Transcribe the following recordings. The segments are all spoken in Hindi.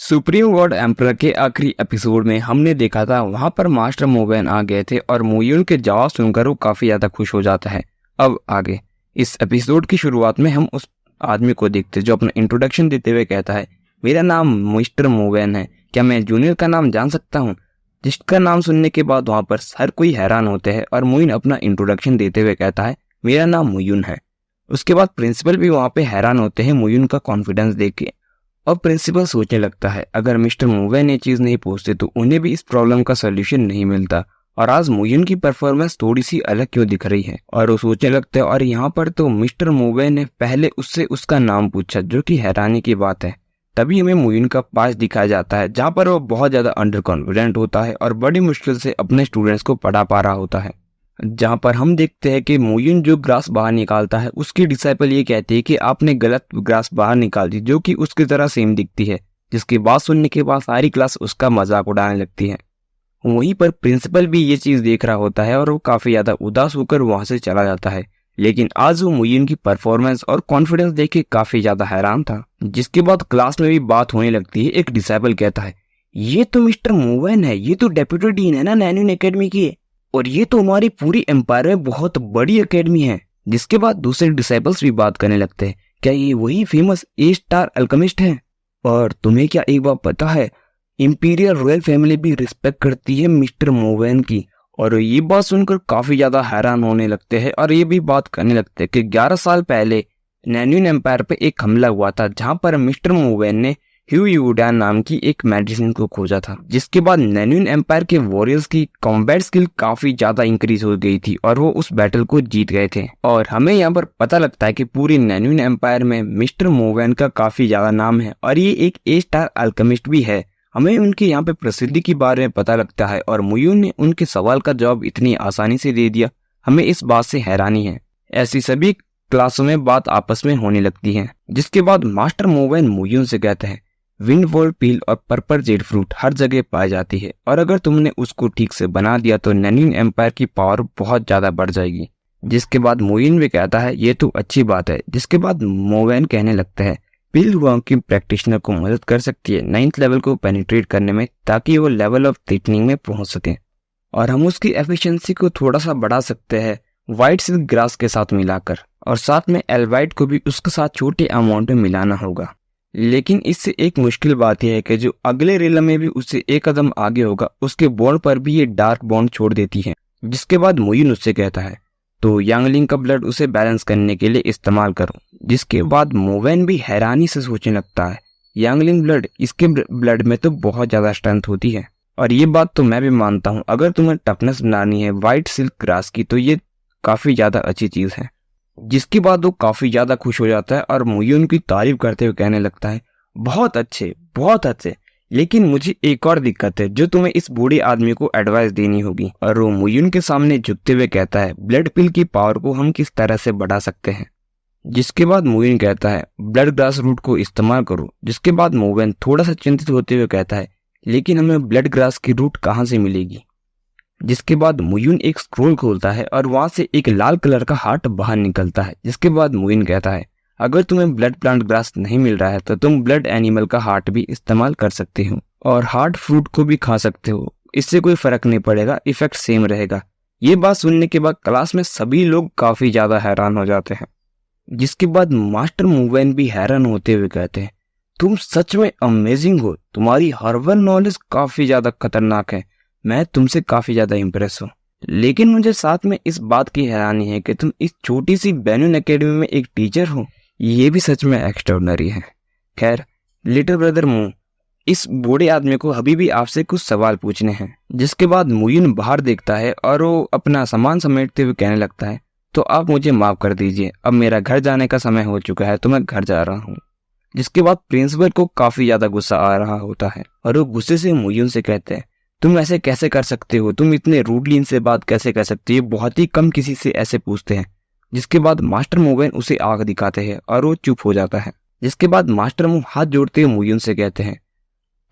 सुप्रीम गॉड एम्परर के आखिरी एपिसोड में हमने देखा था वहां पर मास्टर मोवेन आ गए थे और मोयुन के जवाब सुनकर वो काफी ज्यादा खुश हो जाता है। अब आगे इस एपिसोड की शुरुआत में हम उस आदमी को देखते जो अपना इंट्रोडक्शन देते हुए कहता है, मेरा नाम मिस्टर मोवेन है, क्या मैं जूनियर का नाम जान सकता हूँ। जिसका नाम सुनने के बाद वहां पर हर कोई हैरान होते हैं और मोइन अपना इंट्रोडक्शन देते हुए कहता है, मेरा नाम मोयुन है। उसके बाद प्रिंसिपल भी वहां पे हैरान होते हैं मोयुन का कॉन्फिडेंस देख के। और प्रिंसिपल सोचने लगता है अगर मिस्टर मोवेन ये चीज नहीं पूछते तो उन्हें भी इस प्रॉब्लम का सोल्यूशन नहीं मिलता, और आज मोयुन की परफॉर्मेंस थोड़ी सी अलग क्यों दिख रही है। और वो सोचने लगता है और यहाँ पर तो मिस्टर मोवेन ने पहले उससे उसका नाम पूछा, जो कि हैरानी की बात है। तभी हमें मोयुन का पास दिखाया जाता है जहाँ पर वो बहुत ज्यादा अंडर कॉन्फिडेंट होता है और बड़ी मुश्किल से अपने स्टूडेंट्स को पढ़ा पा रहा होता है। जहाँ पर हम देखते हैं कि मोयुन जो ग्रास बाहर निकालता है उसकी डिसाइपल ये कहती है कि आपने गलत ग्रास बाहर निकाल दी, जो कि उसकी तरह सेम दिखती है। जिसकी बात सुनने के बाद सारी क्लास उसका मजाक उड़ाने लगती है। वहीं पर प्रिंसिपल भी ये चीज देख रहा होता है और वो काफी ज्यादा उदास होकर वहां से चला जाता है। लेकिन आज वो मोयुन की परफॉर्मेंस और कॉन्फिडेंस देख के काफी ज्यादा हैरान था। जिसके बाद क्लास में भी बात होने लगती है। एक डिसाइपल कहता है, ये तो मिस्टर मोवेन है, ये तो डेप्यूटी डीन है ना नैन्यून एकेडमी की, और ये तो हमारी पूरी एम्पायर में बहुत बड़ी एकेडमी है। जिसके बाद दूसरे डिसाइपल्स भी बात करने लगते हैं, क्या ये वही फेमस ए स्टार अल्केमिस्ट है? और तुम्हें क्या एक बात पता है, इंपीरियल रॉयल फैमिली भी रिस्पेक्ट करती है मिस्टर मोवेन की। और ये बात सुनकर काफी ज्यादा हैरान होने लगते हैं और ये भी बात करने लगते हैं कि 11 साल पहले नैन्यून एम्पायर पे एक हमला हुआ था जहां पर मिस्टर मोवेन ने ह्यू यूडान नाम की एक मेडिसिन को खोजा था। जिसके बाद नैन्यून एम्पायर के वॉरियर्स की कॉम्बैट स्किल काफी ज्यादा इंक्रीज हो गई थी और वो उस बैटल को जीत गए थे। और हमें यहाँ पर पता लगता है कि पूरी नैन्यून एम्पायर में मिस्टर मोवेन का काफी ज्यादा नाम है और ये एक ए स्टार अल्केमिस्ट भी है। हमें उनके यहाँ पे प्रसिद्धि के बारे में पता लगता है और मोयुन ने उनके सवाल का जवाब इतनी आसानी से दे दिया, हमें इस बात से हैरानी है। ऐसी सभी क्लासों में बात आपस में होने लगती है। जिसके बाद मास्टर मोवेन मोयुन से कहते हैं, विंड वॉल पील और पर्पल जेड फ्रूट हर जगह पाई जाती है और अगर तुमने उसको ठीक से बना दिया तो नैन्यून एम्पायर की पावर बहुत ज्यादा बढ़ जाएगी। जिसके बाद मोयुन भी कहता है, ये तो अच्छी बात है। जिसके बाद मोवेन कहने लगता है, पील हुआंग की प्रैक्टिशनर को मदद कर सकती है 9th लेवल को पेनिट्रेट करने में, ताकि वो लेवल ऑफ थ्रेटनिंग में पहुंच सके और हम उसकी एफिशिएंसी को थोड़ा सा बढ़ा सकते हैं व्हाइट सिल्क ग्रास के साथ मिलाकर, और साथ में एल्वाइट को भी उसके साथ छोटे अमाउंट में मिलाना होगा। लेकिन इससे एक मुश्किल बात यह है कि जो अगले रिलम में भी उससे एक कदम आगे होगा उसके बॉन्ड पर भी ये डार्क बॉन्ड छोड़ देती है। जिसके बाद मोयुन उससे कहता है, तो यांगलिंग का ब्लड उसे बैलेंस करने के लिए इस्तेमाल करो। जिसके बाद मोवेन भी हैरानी से सोचने लगता है, यांगलिंग ब्लड, इसके ब्लड में तो बहुत ज्यादा स्ट्रेंथ होती है और ये बात तो मैं भी मानता हूँ, अगर तुम्हें टफनेस बनानी है व्हाइट सिल्क ग्रास की तो ये काफी ज्यादा अच्छी चीज है। जिसके बाद वो काफी ज्यादा खुश हो जाता है और मोयुन की तारीफ करते हुए कहने लगता है, बहुत अच्छे बहुत अच्छे, लेकिन मुझे एक और दिक्कत है जो तुम्हें इस बूढ़े आदमी को एडवाइस देनी होगी। और वो मोयुन के सामने झुकते हुए कहता है, ब्लड पिल की पावर को हम किस तरह से बढ़ा सकते हैं। जिसके बाद मोयुन कहता है, ब्लड ग्रास रूट को इस्तेमाल करो। जिसके बाद मोवेन थोड़ा सा चिंतित होते हुए कहता है, लेकिन हमें ब्लड ग्रास की रूट कहाँ से मिलेगी। जिसके बाद मोयुन एक स्क्रोल खोलता है और वहां से एक लाल कलर का हार्ट बाहर निकलता है। जिसके बाद मोयुन कहता है, अगर तुम्हें ब्लड प्लांट ग्रास नहीं मिल रहा है तो तुम ब्लड एनिमल का हार्ट भी इस्तेमाल कर सकते हो और हार्ट फ्रूट को भी खा सकते हो, इससे कोई फर्क नहीं पड़ेगा, इफेक्ट सेम रहेगा। ये बात सुनने के बाद क्लास में सभी लोग काफी ज्यादा हैरान हो जाते हैं। जिसके बाद मास्टर मोवेन भी हैरान होते हुए कहते हैं, तुम सच में अमेजिंग हो, तुम्हारी हर्बल नॉलेज काफी ज्यादा खतरनाक है, मैं तुमसे काफी ज्यादा इम्प्रेस हूँ। लेकिन मुझे साथ में इस बात की हैरानी है कि तुम इस छोटी सी बैनुन एकेडमी में एक टीचर हो, ये भी सच में एक्स्ट्राऑर्डिनरी है। खैर लिटिल ब्रदर मू, इस बूढ़े आदमी को अभी भी आपसे कुछ सवाल पूछने हैं। जिसके बाद मोयुन बाहर देखता है और वो अपना सामान समेटते हुए कहने लगता है, तो आप मुझे माफ कर दीजिए, अब मेरा घर जाने का समय हो चुका है तो मैं घर जा रहा हूँ। जिसके बाद प्रिंसिपल को काफी ज्यादा गुस्सा आ रहा होता है और वो गुस्से से मोयुन से कहते हैं, तुम ऐसे कैसे कर सकते हो, तुम इतने रूडली इनसे बात कैसे कर सकते हो, बहुत ही कम किसी से ऐसे पूछते हैं। जिसके बाद मास्टर मोवेन उसे आग दिखाते हैं और वो चुप हो जाता है। जिसके बाद मास्टर मुंह हाथ जोड़ते हुए मोयुन से कहते हैं,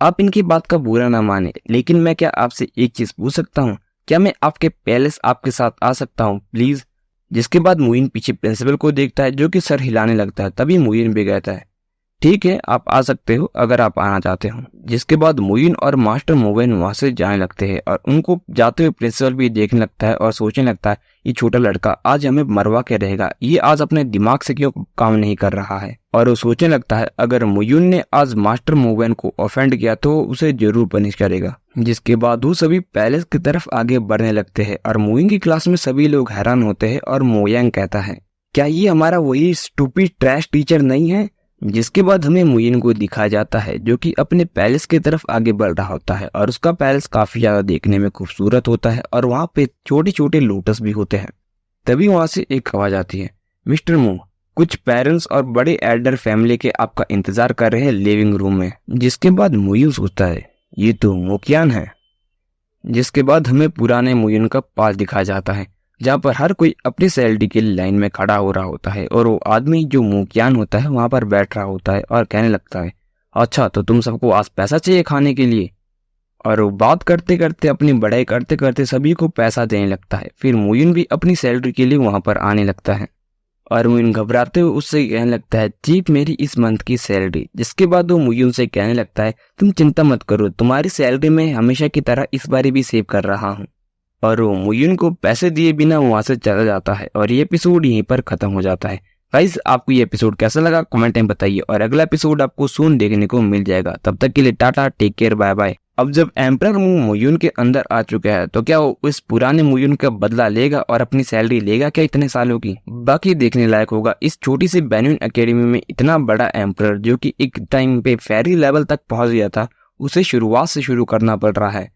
आप इनकी बात का बुरा ना माने, लेकिन मैं क्या आपसे एक चीज पूछ सकता हूँ, क्या मैं आपके पैलेस आपके साथ आ सकता हूँ प्लीज। जिसके बाद मोयुन पीछे प्रिंसिपल को देखता है जो कि सर हिलाने लगता है। तभी मोयुन भी कहता है, ठीक है, आप आ सकते हो अगर आप आना चाहते हो। जिसके बाद मोइन और मास्टर मोवेन वहां से जाने लगते हैं और उनको जाते हुए प्रिंसिपल भी देखने लगता है और सोचने लगता है ये छोटा लड़का आज हमें मरवा के रहेगा, ये आज अपने दिमाग से क्यों काम नहीं कर रहा है। और वो सोचने लगता है अगर मोयून ने आज मास्टर मोवेन को ऑफेंड किया तो उसे जरूर पनिश करेगा। जिसके बाद वो सभी पैलेस की तरफ आगे बढ़ने लगते हैं और मोइन की क्लास में सभी लोग हैरान होते हैं और मोयांग कहता है क्या ये हमारा वही स्टूपिड ट्रैश टीचर नहीं है। जिसके बाद हमें मुइन को दिखाया जाता है जो कि अपने पैलेस की तरफ आगे बढ़ रहा होता है और उसका पैलेस काफी ज्यादा देखने में खूबसूरत होता है और वहां पे छोटे छोटे लोटस भी होते हैं। तभी वहां से एक आवाज आती है, मिस्टर मू, कुछ पेरेंट्स और बड़े एल्डर फैमिली के आपका इंतजार कर रहे हैं लिविंग रूम में। जिसके बाद मुइन सोचता है ये तो मोकियान है। जिसके बाद हमें पुराने मुइन का पास दिखाया जाता है जहाँ पर हर कोई अपनी सैलरी के लाइन में खड़ा हो रहा होता है और वो आदमी जो मोकियान होता है वहां पर बैठ रहा होता है और कहने लगता है अच्छा तो तुम सबको आज पैसा चाहिए खाने के लिए। और वो बात करते करते अपनी बढ़ाई करते करते सभी को पैसा देने लगता है। फिर मुइन भी अपनी सैलरी के लिए वहां पर आने लगता है और मुइन घबराते हुए उससे कहने लगता है चीफ मेरी इस मंथ की सैलरी। जिसके बाद वो मुइन से कहने लगता है तुम चिंता मत करो, तुम्हारी सैलरी में हमेशा की तरह इस बारी भी सेव कर रहा हूँ। और वो मुइन को पैसे दिए बिना वहां से चला जाता है और ये एपिसोड यहीं पर खत्म हो जाता है। गाइस आपको ये एपिसोड कैसा लगा कमेंट में बताइए और अगला एपिसोड आपको सून देखने को मिल जाएगा। तब तक के लिए tata, take care, bye bye. अब जब एम्परर मू मुइन के अंदर आ चुका है तो क्या वो इस पुराने मुइन का बदला लेगा और अपनी सैलरी लेगा क्या इतने सालों की, बाकी देखने लायक होगा। इस छोटी सी बेन्यून एकेडमी में इतना बड़ा एम्परर जो कि एक टाइम पे फेरी लेवल तक पहुंच गया था उसे शुरुआत से शुरू करना पड़ रहा है।